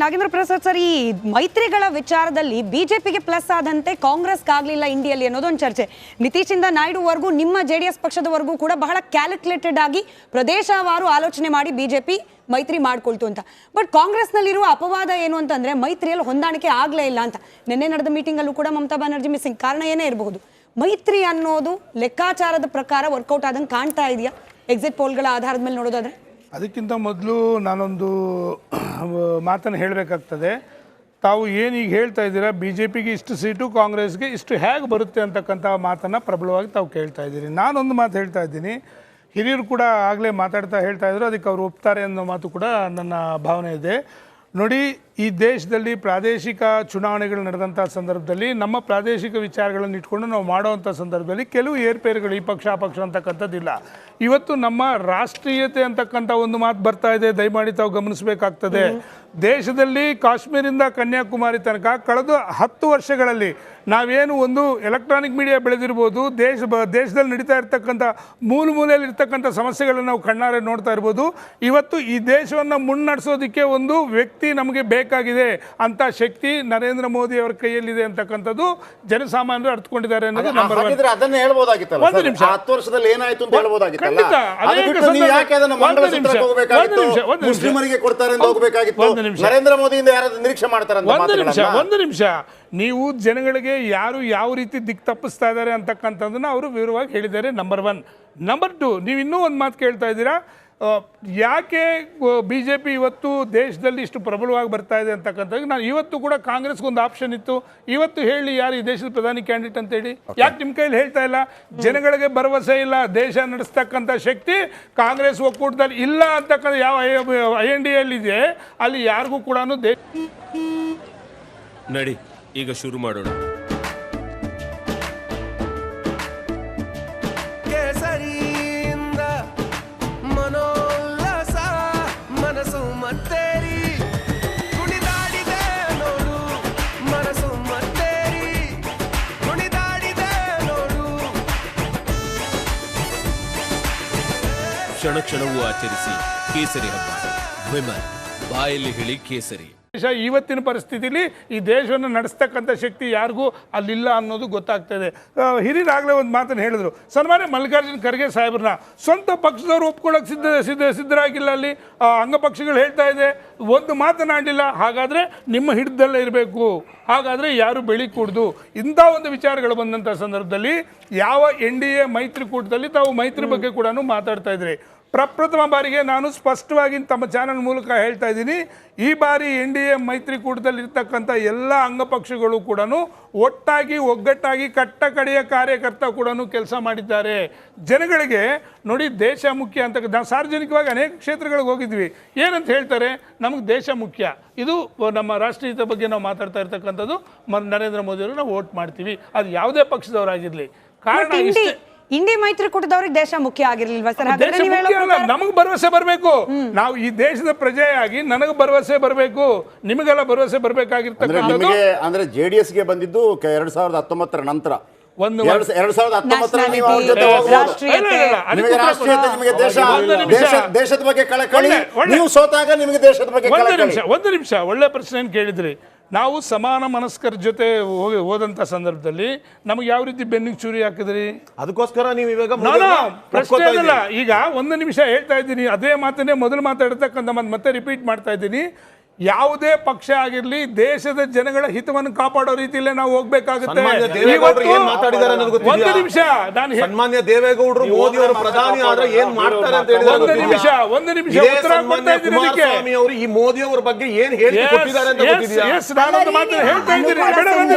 Nagendra Prasad sir, ಈ ಮೈತ್ರಿಗಳ ವಿಚಾರದಲ್ಲಿ ಬಿಜೆಪಿಗೆ ಪ್ಲಸ್ ಆದಂತೆ ಕಾಂಗ್ರೆಸ್ಗೆ ಆಗಲಿಲ್ಲ ಇಂಡಿಯಲ್ಲಿ ಅನ್ನೋದೊಂದು ಚರ್ಚೆ. ನಿತೀಶಿಂದ ನಾಯ್ಡುವರೆಗೂ ನಿಮ್ಮ JDS ಪಕ್ಷದವರೆಗೂ ಕೂಡ ಬಹಳ ಕ್ಯಾಲ್ಕುಲೇಟೆಡ್ ಆಗಿ ಪ್ರದೇಶವಾರು ಆಲೋಚನೆ ಮಾಡಿ ಬಿಜೆಪಿ ಮೈತ್ರಿ ಮಾಡ್ಕೊಳ್ತು ಅಂತ. ಬಟ್ ಕಾಂಗ್ರೆಸ್ನಲ್ಲಿರುವ ಅಪವಾದ ಏನು ಅಂತಂದ್ರೆ ಮೈತ್ರಿಯಲ್ಲಿ ಹೊಂದಾಣಿಕೆ ಆಗಲೇ ಇಲ್ಲ ಅಂತ. ನಿನ್ನೆ ನಡೆದ ಮೀಟಿಂಗಲ್ಲೂ ಕೂಡ ಮಮತಾ ಬ್ಯಾನರ್ಜಿ ಮಿಸ್ಸಿಂಗ್. ಕಾರಣ ಏನೇ ಇರಬಹುದು, ಮೈತ್ರಿ ಅನ್ನೋದು ಲೆಕ್ಕಾಚಾರದ ಪ್ರಕಾರ ವರ್ಕೌಟ್ ಆದಂಗೆ ಕಾಣ್ತಾ ಇದೆಯಾ ಎಕ್ಸಿಟ್ ಪೋಲ್ಗಳ ಆಧಾರದ ಮೇಲೆ ನೋಡೋದಾದ್ರೆ? ಅದಕ್ಕಿಂತ ಮೊದಲು ನಾನೊಂದು ಮಾತನ್ನು ಹೇಳಬೇಕಾಗ್ತದೆ. ತಾವು ಏನೀಗ ಹೇಳ್ತಾ ಇದ್ದೀರಾ, BJPಗೆ ಇಷ್ಟು ಸೀಟು, ಕಾಂಗ್ರೆಸ್ಗೆ ಇಷ್ಟು ಹೇಗೆ ಬರುತ್ತೆ ಅಂತಕ್ಕಂಥ ಮಾತನ್ನು ಪ್ರಬಲವಾಗಿ ತಾವು ಕೇಳ್ತಾ ಇದ್ದೀರಿ. ನಾನೊಂದು ಮಾತು ಹೇಳ್ತಾ ಇದ್ದೀನಿ, ಹಿರಿಯರು ಕೂಡ ಆಗಲೇ ಮಾತಾಡ್ತಾ ಹೇಳ್ತಾ ಇದ್ರು, ಅದಕ್ಕೆ ಅವರು ಒಪ್ತಾರೆ ಅನ್ನೋ ಮಾತು ಕೂಡ ನನ್ನ ಭಾವನೆ ಇದೆ. ನೋಡಿ, ಈ ದೇಶದಲ್ಲಿ ಪ್ರಾದೇಶಿಕ ಚುನಾವಣೆಗಳು ನಡೆದಂಥ ಸಂದರ್ಭದಲ್ಲಿ ನಮ್ಮ ಪ್ರಾದೇಶಿಕ ವಿಚಾರಗಳನ್ನು ಇಟ್ಕೊಂಡು ನಾವು ಮಾಡೋವಂಥ ಸಂದರ್ಭದಲ್ಲಿ ಕೆಲವು ಏರ್ಪೇರುಗಳು, ಈ ಪಕ್ಷ ಆ ಪಕ್ಷ ಅಂತಕ್ಕಂಥದ್ದಿಲ್ಲ. ಇವತ್ತು ನಮ್ಮ ರಾಷ್ಟ್ರೀಯತೆ ಅಂತಕ್ಕಂಥ ಒಂದು ಮಾತು ಬರ್ತಾ ಇದೆ, ದಯಮಾಡಿ ತಾವು ಗಮನಿಸಬೇಕಾಗ್ತದೆ. ದೇಶದಲ್ಲಿ ಕಾಶ್ಮೀರಿಂದ ಕನ್ಯಾಕುಮಾರಿ ತನಕ ಕಳೆದ 10 ವರ್ಷಗಳಲ್ಲಿ ನಾವೇನು ಒಂದು ಎಲೆಕ್ಟ್ರಾನಿಕ್ ಮೀಡಿಯಾ ಬೆಳೆದಿರ್ಬೋದು, ದೇಶದಲ್ಲಿ ನಡೀತಾ ಇರ್ತಕ್ಕಂಥ ಮೂಲೆಯಲ್ಲಿ ಇರ್ತಕ್ಕಂಥ ಸಮಸ್ಯೆಗಳನ್ನು ನಾವು ಕಣ್ಣಾರೆ ನೋಡ್ತಾ ಇರ್ಬೋದು. ಇವತ್ತು ಈ ದೇಶವನ್ನು ಮುನ್ನಡೆಸೋದಕ್ಕೆ ಒಂದು ವ್ಯಕ್ತಿ ನಮಗೆ ಬೇಕಾಗಿದೆ ಅಂತ ಶಕ್ತಿ ನರೇಂದ್ರ ಮೋದಿ ಅವರ ಕೈಯಲ್ಲಿದೆ ಅಂತಕ್ಕಂಥದ್ದು ಜನಸಾಮಾನ್ಯರು ಅರ್ಥಕೊಂಡಿದ್ದಾರೆ ಅನ್ನೋದು ನಂಬರ್ 1. ಅದನ್ನ ಹೇಳ್ಬೋದಾಗಿತ್ತಲ್ಲ, ಒಂದು ನಿಮಿಷ, 10 ವರ್ಷದಲ್ಲಿ ಏನಾಯ್ತು ಅಂತ ಹೇಳ್ಬೋದಾಗಿತ್ತಲ್ಲ. ಖಂಡಿತ ಯಾಕೆ ಅದನ್ನ ಮಂಗಳಸೂತ್ರಕ್ಕೆ ಹೋಗಬೇಕಾಗಿತ್ತು, ಮುಸ್ಲಿಮರಿಗೆ ಕೊಡ್ತಾರೆ ಅಂತ ಹೋಗಬೇಕಾಗಿತ್ತು, ನರೇಂದ್ರ ಮೋದಿಯಿಂದ ಯಾರಾದ್ರೂ ನಿರೀಕ್ಷೆ ಮಾಡ್ತಾರೆ? ಒಂದು ನಿಮಿಷ, ನೀವು ಜನಗಳಿಗೆ ಯಾರು ಯಾವ ರೀತಿ ದಿಕ್ಕು ತಪ್ಪಿಸ್ತಾ ಇದ್ದಾರೆ ಅಂತಕ್ಕಂಥದ್ದನ್ನು ಅವರು ವಿವರವಾಗಿ ಹೇಳಿದ್ದಾರೆ, ನಂಬರ್ 1. ನಂಬರ್ 2, ನೀವು ಇನ್ನೂ ಒಂದು ಮಾತು ಕೇಳ್ತಾ ಇದ್ದೀರಾ, ಯಾಕೆ BJP ಇವತ್ತು ದೇಶದಲ್ಲಿ ಇಷ್ಟು ಪ್ರಬಲವಾಗಿ ಬರ್ತಾ ಇದೆ ಅಂತಕ್ಕಂಥದ್ದು. ನಾನು ಇವತ್ತು ಕೂಡ ಕಾಂಗ್ರೆಸ್ಗೆ ಒಂದು ಆಪ್ಷನ್ ಇತ್ತು, ಇವತ್ತು ಹೇಳಿ ಯಾರು ಈ ದೇಶದ ಪ್ರಧಾನಿ ಕ್ಯಾಂಡಿಡೇಟ್ ಅಂತ ಹೇಳಿ, ಯಾಕೆ ನಿಮ್ಮ ಕೈಲಿ ಹೇಳ್ತಾ ಇಲ್ಲ? ಜನಗಳಿಗೆ ಭರವಸೆ ಇಲ್ಲ, ದೇಶ ನಡೆಸ್ತಕ್ಕಂಥ ಶಕ್ತಿ ಕಾಂಗ್ರೆಸ್ ಒಕ್ಕೂಟದಲ್ಲಿ ಇಲ್ಲ ಅಂತಕ್ಕಂಥ ಯಾವ INDA ಇದೆ, ಅಲ್ಲಿ ಯಾರಿಗೂ ಕೂಡ ನಡಿ ಈಗ ಶುರು ಮಾಡೋಣ. ಮನೋಲ್ಲಾಸ ಮನಸ್ಸು ಮತ್ತೇರಿ ಕುಣಿದಾಡಿದೆ ನೋಡು, ಮನಸ್ಸು ಮತ್ತೇರಿ ಕುಣಿದಾಡಿದೆ ನೋಡು. ಕ್ಷಣ ಕ್ಷಣವೂ ಆಚರಿಸಿ ಕೇಸರಿ ಹಬ್ಬ. ವಿಮಲ್ ಬಾಯಲ್ಲಿ ಹೇಳಿ ಕೇಸರಿ. ಇವತ್ತಿನ ಪರಿಸ್ಥಿತಿಲಿ ಈ ದೇಶವನ್ನು ನಡೆಸ್ತಕ್ಕಂಥ ಶಕ್ತಿ ಯಾರಿಗೂ ಅಲ್ಲಿಲ್ಲ ಅನ್ನೋದು ಗೊತ್ತಾಗ್ತದೆ. ಹಿರಿಯರಾಗಲೇ ಒಂದು ಮಾತನ್ನು ಹೇಳಿದ್ರು, ಸನ್ಮಾನ್ಯ ಮಲ್ಲಿಕಾರ್ಜುನ ಖರ್ಗೆ ಸಾಹೇಬ್ರನ್ನ ಸ್ವಂತ ಪಕ್ಷದವರು ಒಪ್ಕೊಳ್ಳೋಕೆ ಸಿದ್ಧರಾಗಿಲ್ಲ. ಅಲ್ಲಿ ಅಂಗಪಕ್ಷಗಳು ಹೇಳ್ತಾ ಇದೆ, ಒಂದು ಮಾತನಾಡಲಿಲ್ಲ. ಹಾಗಾದರೆ ನಿಮ್ಮ ಹಿಡಿದಲ್ಲೇ ಇರಬೇಕು, ಹಾಗಾದರೆ ಯಾರು ಬೆಳಿಕೂಡ್ದು. ಇಂಥ ಒಂದು ವಿಚಾರಗಳು ಬಂದಂಥ ಸಂದರ್ಭದಲ್ಲಿ ಯಾವ NDA ಮೈತ್ರಿಕೂಟದಲ್ಲಿ ತಾವು ಮೈತ್ರಿ ಬಗ್ಗೆ ಕೂಡ ಮಾತಾಡ್ತಾ ಇದ್ರಿ. ಪ್ರಪ್ರಥಮ ಬಾರಿಗೆ ನಾನು ಸ್ಪಷ್ಟವಾಗಿ ತಮ್ಮ ಚಾನಲ್ ಮೂಲಕ ಹೇಳ್ತಾ ಇದ್ದೀನಿ, ಈ ಬಾರಿ NDA ಮೈತ್ರಿಕೂಟದಲ್ಲಿ ಇರ್ತಕ್ಕಂಥ ಎಲ್ಲ ಅಂಗಪಕ್ಷಗಳು ಕೂಡ ಒಟ್ಟಾಗಿ ಒಗ್ಗಟ್ಟಾಗಿ ಕಟ್ಟ ಕಡೆಯ ಕಾರ್ಯಕರ್ತ ಕೂಡ ಕೆಲಸ ಮಾಡಿದ್ದಾರೆ. ಜನಗಳಿಗೆ ನೋಡಿ, ದೇಶ ಮುಖ್ಯ ಅಂತ ನಾವು ಸಾರ್ವಜನಿಕವಾಗಿ ಅನೇಕ ಕ್ಷೇತ್ರಗಳಿಗೆ ಹೋಗಿದ್ವಿ. ಏನಂತ ಹೇಳ್ತಾರೆ, ನಮಗೆ ದೇಶ ಮುಖ್ಯ, ಇದು ನಮ್ಮ ರಾಷ್ಟ್ರೀಯತೆ ಬಗ್ಗೆ ನಾವು ಮಾತಾಡ್ತಾ ಇರ್ತಕ್ಕಂಥದ್ದು, ನರೇಂದ್ರ ಮೋದಿಯವರು ನಾವು ವೋಟ್ ಮಾಡ್ತೀವಿ, ಅದು ಯಾವುದೇ ಪಕ್ಷದವರಾಗಿರಲಿ. ಕಾರಣ ಇಂಡಿ ಮೈತ್ರಿಕೂಟದವ್ರಿಗೆ ದೇಶ ಮುಖ್ಯ ಆಗಿರ್ಲಿಲ್ವಾ ಸರ್? ನಮಗೆ ಭರವಸೆ ಬರಬೇಕು, ನಾವು ಈ ದೇಶದ ಪ್ರಜೆಯಾಗಿ ನನಗೆ ಭರವಸೆ ಬರಬೇಕು, ನಿಮಗೆಲ್ಲ ಭರವಸೆ ಬರಬೇಕಾಗಿರ್ತಕ್ಕಂಥದ್ದು. ಅಂದ್ರೆ JDSಗೆ ಬಂದಿದ್ದು 2019 ನಂತರ. 2019 ದೇಶದ ಬಗ್ಗೆ ಕಳಕಳಿ, ನೀವು ಸೋತಾಗ ನಿಮಗೆ ದೇಶದ ಬಗ್ಗೆ ಕಳಕಳಿ. ಒಂದು ನಿಮಿಷ, ಒಳ್ಳೆ ಪ್ರಶ್ನೆ ಕೇಳಿದ್ರಿ. ನಾವು ಸಮಾನ ಮನಸ್ಕರ ಜೊತೆ ಹೋದಂಥ ಸಂದರ್ಭದಲ್ಲಿ ನಮಗೆ ಯಾವ ರೀತಿ ಬೆನ್ನಿಗೆ ಚೂರಿ ಹಾಕಿದ್ರಿ? ಅದಕ್ಕೋಸ್ಕರ ನೀವು ಇವಾಗ ಪ್ರಶ್ನೆ ಇಲ್ಲ. ಈಗ ಒಂದು ನಿಮಿಷ ಹೇಳ್ತಾ ಇದ್ದೀನಿ, ಅದೇ ಮಾತನ್ನೇ ಮೊದಲು ಮಾತಾಡ್ತಕ್ಕಂಥ ಮತ್ತೆ ರಿಪೀಟ್ ಮಾಡ್ತಾ ಇದ್ದೀನಿ. ಯಾವುದೇ ಪಕ್ಷ ಆಗಿರ್ಲಿ, ದೇಶದ ಜನಗಳ ಹಿತವನ್ನು ಕಾಪಾಡೋ ರೀತಿಯಲ್ಲೇ ನಾವು ಹೋಗ್ಬೇಕಾಗುತ್ತೆ. ಒಂದು ನಿಮಿಷ, ನಾನು ಸನ್ಮಾನ್ಯ ದೇವೇಗೌಡರು ಮೋದಿ ಅವರು ಪ್ರಧಾನಿ ಆದ್ರೆ ಏನ್ ಮಾಡ್ತಾರೆ ಅಂತ ಹೇಳಿದ್ರೆ, ಒಂದು ನಿಮಿಷ ಉತ್ತರ ಕೊಡ್ತಾ ಇದ್ದೀನಿ. ಕುಮಾರಸ್ವಾಮಿ ಅವರು ಈ ಮೋದಿ ಅವರ ಬಗ್ಗೆ ಏನ್ ಹೇಳಿಕೆ ಕೊಟ್ಟಿದ್ದಾರೆ ಅಂತ ಗೊತ್ತಿದೆಯಾ? ನಾನೊಂದು ಮಾತು ಹೇಳ್ತಾ ಇದ್ದೀನಿ.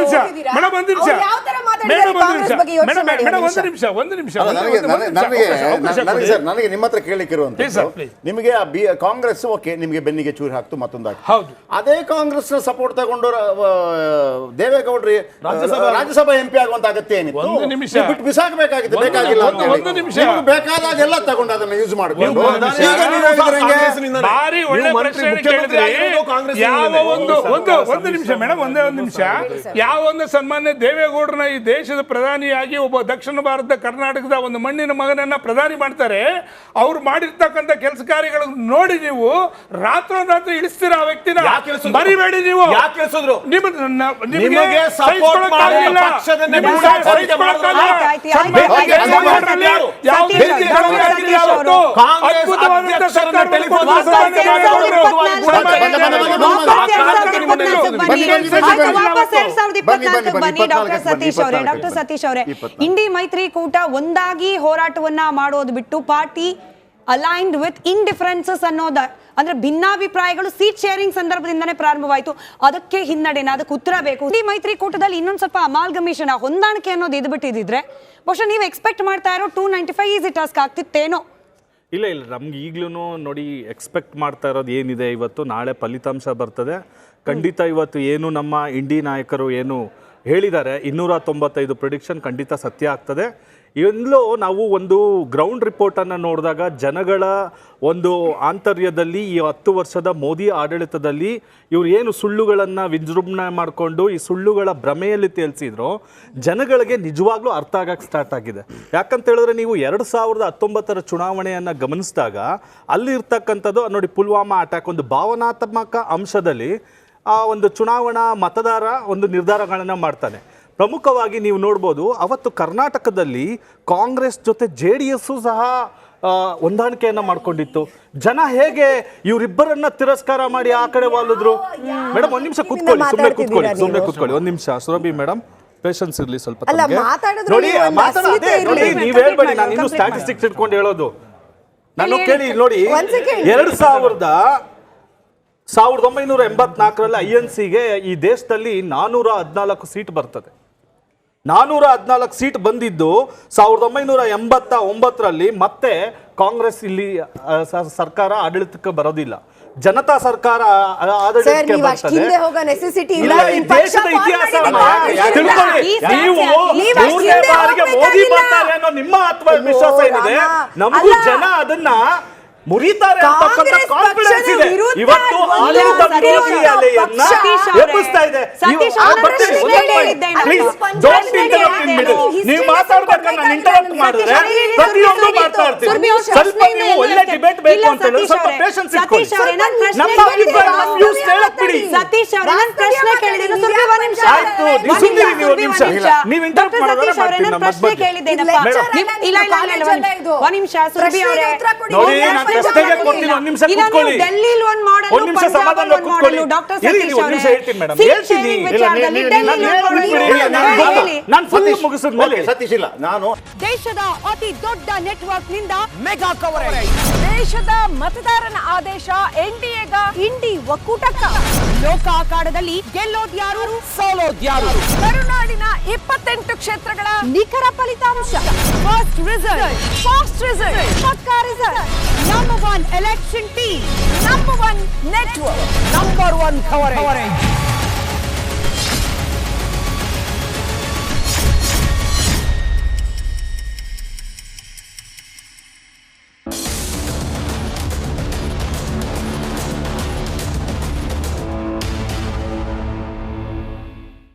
ಮೇಡಮ್ ಒಂದು ನಿಮಿಷ, ನನಗೆ ನಿಮ್ಮ ಹತ್ರ ಕೇಳಿಕ್ಕಿರುವಂತ, ನಿಮಗೆ ಕಾಂಗ್ರೆಸ್ ಓಕೆ, ನಿಮಗೆ ಬೆನ್ನಿಗೆ ಚೂರಿ ಹಾಕ್ತು ಮತ್ತೊಂದು. ಅದೇ ಕಾಂಗ್ರೆಸ್ ಸಪೋರ್ಟ್ ತಗೊಂಡು ದೇವೇಗೌಡರು ರಾಜ್ಯಸಭಾ MP ಆಗುವಂತ ಅಗತ್ಯ ಏನಿತ್ತು? ಬಿಟ್ಟು ಬಿಸಾಕಬೇಕಾಗಿತ್ತು, ಬೇಕಾಗಿಲ್ಲ. ಬೇಕಾದಾಗ ಎಲ್ಲ ತಗೊಂಡು ಅದನ್ನ ಯೂಸ್ ಮಾಡಬೇಕು. ಒಂದು ನಿಮಿಷ ಮೇಡಮ್, ಒಂದೇ ಒಂದು ನಿಮಿಷ. ಯಾವ ಒಂದು ಸನ್ಮಾನ್ಯ ದೇವೇಗೌಡರನ್ನ ಈ ದೇಶದ ಪ್ರಧಾನಿಯಾಗಿ ಒಬ್ಬ ದಕ್ಷಿಣ ಭಾರತದ ಕರ್ನಾಟಕದ ಒಂದು ಮಣ್ಣಿನ ಮಗನನ್ನ ಪ್ರಧಾನಿ ಮಾಡ್ತಾರೆ, ಅವ್ರು ಮಾಡಿರ್ತಕ್ಕಂಥ ಕೆಲಸ ಕಾರ್ಯಗಳನ್ನು ನೋಡಿ ನೀವು ರಾತ್ರೋರಾತ್ರಿ ಇಳಿಸ್ತೀರ ಆ ವ್ಯಕ್ತಿ ಶಕ್ತಿನ ಯಾಕೆ ಇಳಿಸಿದ್ರು? ಮರಿಬೇಡಿ ನೀವು. ಯಾಕೆ ಇಳಿಸಿದ್ರು? ನಿಮಗೆ support ಮಾಡಿದ ಪಕ್ಷದನ್ನೇ ಬಿಸಾಡಿಸಿ ಡಾಕ್ಟರ್ ಸತೀಶ್ ಅವರೇ, ಇಂಡಿ ಮೈತ್ರಿಕೂಟ ಒಂದಾಗಿ ಹೋರಾಟವನ್ನ ಮಾಡೋದು ಬಿಟ್ಟು ಪಾರ್ಟಿ ಅಲೈನ್ಡ್ ವಿತ್ ಇಂಡಿಫರೆನ್ಸಸ್ ಅನ್ನೋದ ಅಂದ್ರೆ ಭಿನ್ನಾಭಿಪ್ರಾಯಗಳು ಸೀಟ್ ಶೇರಿಂಗ್ ಸಂದರ್ಭದಿಂದನೇ ಪ್ರಾರಂಭವಾಯಿತು. ಅದಕ್ಕೆ ಹಿನ್ನಡೆನ, ಅದಕ್ಕೆ ಉತ್ತರ ಬೇಕು. ಈ ಮೈತ್ರಿಕೂಟದಲ್ಲಿ ಇನ್ನೊಂದು ಸ್ವಲ್ಪ ಅಮಾಲ್ಗಮೇಷನ್, ಹೊಂದಾಣಿಕೆ ಅನ್ನೋದು ಇದು ಬಿಟ್ಟಿದ್ರೆ ಬಹುಶಃ ನೀವು ಎಕ್ಸ್ಪೆಕ್ಟ್ ಮಾಡ್ತಾ ಇರೋ 295 ಈಸಿ ಟಾಸ್ಕ್ ಆಗ್ತಿತ್ತೇನೋ. ಇಲ್ಲ ನಮ್ಗೆ ಈಗ್ಲೂ ನೋಡಿ ಎಕ್ಸ್ಪೆಕ್ಟ್ ಮಾಡ್ತಾ ಇರೋದು ಏನಿದೆ, ಇವತ್ತು ನಾಳೆ ಫಲಿತಾಂಶ ಬರ್ತದೆ. ಖಂಡಿತ ಇವತ್ತು ಏನು ನಮ್ಮ ಇಂಡಿ ನಾಯಕರು ಏನು ಹೇಳಿದ್ದಾರೆ 295 ಪ್ರಿಡಿಕ್ಷನ್ ಖಂಡಿತ ಸತ್ಯ ಆಗ್ತದೆ. ಎಲ್ಲೋ ನಾವು ಒಂದು ಗ್ರೌಂಡ್ ರಿಪೋರ್ಟನ್ನು ನೋಡಿದಾಗ ಜನಗಳ ಒಂದು ಆಂತರ್ಯದಲ್ಲಿ ಈ 10 ವರ್ಷದ ಮೋದಿ ಆಡಳಿತದಲ್ಲಿ ಇವ್ರು ಏನು ಸುಳ್ಳುಗಳನ್ನು ವಿಜೃಂಭಣೆ ಮಾಡಿಕೊಂಡು ಈ ಸುಳ್ಳುಗಳ ಭ್ರಮೆಯಲ್ಲಿ ತೇಲ್ಸಿದ್ರು, ಜನಗಳಿಗೆ ನಿಜವಾಗ್ಲೂ ಅರ್ಥ ಆಗಕ್ಕೆ ಸ್ಟಾರ್ಟ್ ಆಗಿದೆ. ಯಾಕಂತ ಹೇಳಿದ್ರೆ ನೀವು 2019 ಚುನಾವಣೆಯನ್ನು ಗಮನಿಸಿದಾಗ ಅಲ್ಲಿರ್ತಕ್ಕಂಥದ್ದು ನೋಡಿ, ಪುಲ್ವಾಮಾ ಅಟ್ಯಾಕ್ ಒಂದು ಭಾವನಾತ್ಮಕ ಅಂಶದಲ್ಲಿ ಆ ಒಂದು ಚುನಾವಣಾ ಮತದಾರ ಒಂದು ನಿರ್ಧಾರಗಳನ್ನು ಮಾಡ್ತಾನೆ. ಪ್ರಮುಖವಾಗಿ ನೀವು ನೋಡ್ಬೋದು, ಅವತ್ತು ಕರ್ನಾಟಕದಲ್ಲಿ ಕಾಂಗ್ರೆಸ್ ಜೊತೆ JDS ಸಹ ಹೊಂದಾಣಿಕೆಯನ್ನು ಮಾಡ್ಕೊಂಡಿತ್ತು. ಜನ ಹೇಗೆ ಇವರಿಬ್ಬರನ್ನ ತಿರಸ್ಕಾರ ಮಾಡಿ ಆ ಕಡೆ ವಾಲಿದ್ರು. ಮೇಡಮ್ ಒಂದ್ ನಿಮಿಷ ಕೂತ್ಕೊಳ್ಳಿ, ಸುಮ್ಮನೆ ಕೂತ್ಕೊಳ್ಳಿ ಒಂದ್ ನಿಮಿಷ. ಸುರಭಿ ಮೇಡಮ್ ಪೇಷನ್ಸ್ ಇರ್ಲಿ ಸ್ವಲ್ಪ. ನೋಡಿ ನೋಡಿ ನೀವ್ ಹೇಳ್ಬೇಡಿ, ನಾನು ಇನ್ನು ಸ್ಟ್ಯಾಟಿಸ್ಟಿಕ್ಸ್ ಇಟ್ಕೊಂಡು ಹೇಳೋದು. ನಾನು ಕೇಳಿ ನೋಡಿ, 1984ರಲ್ಲಿ INCಗೆ ಈ ದೇಶದಲ್ಲಿ 414 ಸೀಟ್ ಬರ್ತದೆ. 414 ಸೀಟ್ ಬಂದಿದ್ದು 1989ರಲ್ಲಿ ಮತ್ತೆ ಕಾಂಗ್ರೆಸ್ ಇಲ್ಲಿ ಸರ್ಕಾರ ಆಡಳಿತಕ್ಕೆ ಬರೋದಿಲ್ಲ, ಜನತಾ ಸರ್ಕಾರ ಆಡಳಿತಕ್ಕೆ ಬರ್ತದೆ. ದೇಶದ ಇತಿಹಾಸವನ್ನ ತಿಳ್ಕೊಳ್ಳಿ. ನೀವು 3ನೇ ಬಾರಿಗೆ ಮೋದಿ ಬರ್ತಾರೆ ಅನ್ನೋ ನಿಮ್ಮ ಆತ್ಮವಿಶ್ವಾಸ ಏನಿದೆ, ನಮಗೂ ಜನ ಅದನ್ನ ಮುರಿತಾರೆ ಅಂತಕ್ಕಂಥ ಕಾನ್ಫಿಡೆನ್ಸ್ ಇದೆ. ಇವತ್ತು ಆಡಳಿತ ವಿರೋಧಿ ಅಲೆಯನ್ನ ಎಬ್ಬಿಸ್ತಾ ಇದೆ. Please don't interrupt in middle. ನೀವು ಮಾತಾಡ್ಬೇಕಾದ್ರೆ ನಾನು ಇಂಟರಪ್ಟ್ ಮಾಡಿದ್ರೆ ಪ್ರತಿಯೊಂದು ಮಾತಾಡ್ತೀನಿ. ಸ್ವಲ್ಪ ನೀವು ಒಳ್ಳೆ ಡಿಬೇಟ್ ಬೇಕು ಅಂತ ಹೇಳಿದ್ರೆ ಸ್ವಲ್ಪ ಪೇಷನ್ಸ್ ಇಟ್ಕೊಳ್ಳಿ. ನಮ್ಮ ಅಭಿಪ್ರಾಯ ನಮ್ಮ ನ್ಯೂಸ್ ಹೇಳಕ್ ಬಿಡಿ. ಸತೀಶ್ ಅವರೇ, ನಾನು ಪ್ರಶ್ನೆ ಕೇಳಿದ್ದೀನಿ. ಸುರ್ಬಿ ಒಂದು ನಿಮಿಷ ಆಯ್ತು, ನೀವು ಸುಮ್ಮನೆ ನೀವು ಒಂದು ನಿಮಿಷ. ನೀವು ಇಂಟರಪ್ಟ್ ಮಾಡಿದ್ರೆ ಮಾಡ್ತೀನಿ. ನಮ್ಮ ಪ್ರಶ್ನೆ ಕೇಳಿದ್ದೇನಪ್ಪ. ಇಲ್ಲ ಒಂದು ನಿಮಿಷ ಸುರ್ಬಿ ಅವರೇ ನೋಡಿ, ನಾನು ಪ್ರಶ್ನೆಗೆ ಕೊಡ್ತೀನಿ. ಒಂದು ನಿಮಿಷ ಕೂತ್ಕೊಳ್ಳಿ, ಒಂದು ನಿಮಿಷ ಸಮಾಧಾನ ಕೂತ್ಕೊಳ್ಳಿ. ನಾನು ಫುಲ್ ಮುಗಿಸಿದ ಮೇಲೆ ಸತೀಶ್ ಇಲ್ಲ, ನಾನು ದೇಶದ ಅತಿ ದೊಡ್ಡ ನೆಟ್ವರ್ಕ್ ನಿಂದ ಮೆಗಾ ಕವರೇಜ್. ದೇಶದ ಮತದಾರನ ಆದೇಶ NDAಗ ಇಂಡಿ ಒಕ್ಕೂಟಕ್ಕ. ಲೋಕ ಅಖಾಡದಲ್ಲಿ ಗೆಲ್ಲೋದ್ಯಾರು ಸೋಲೋದ್ಯಾರು. ಕರುನಾಡಿನ 28 ಕ್ಷೇತ್ರಗಳ ನಿಖರ ಫಲಿತಾಂಶ. ಫಾಸ್ಟ್ ರಿಸಲ್ಟ್, ಪಕ್ಕಾ result. Number 1 election team, number 1 network, number 1 coverage.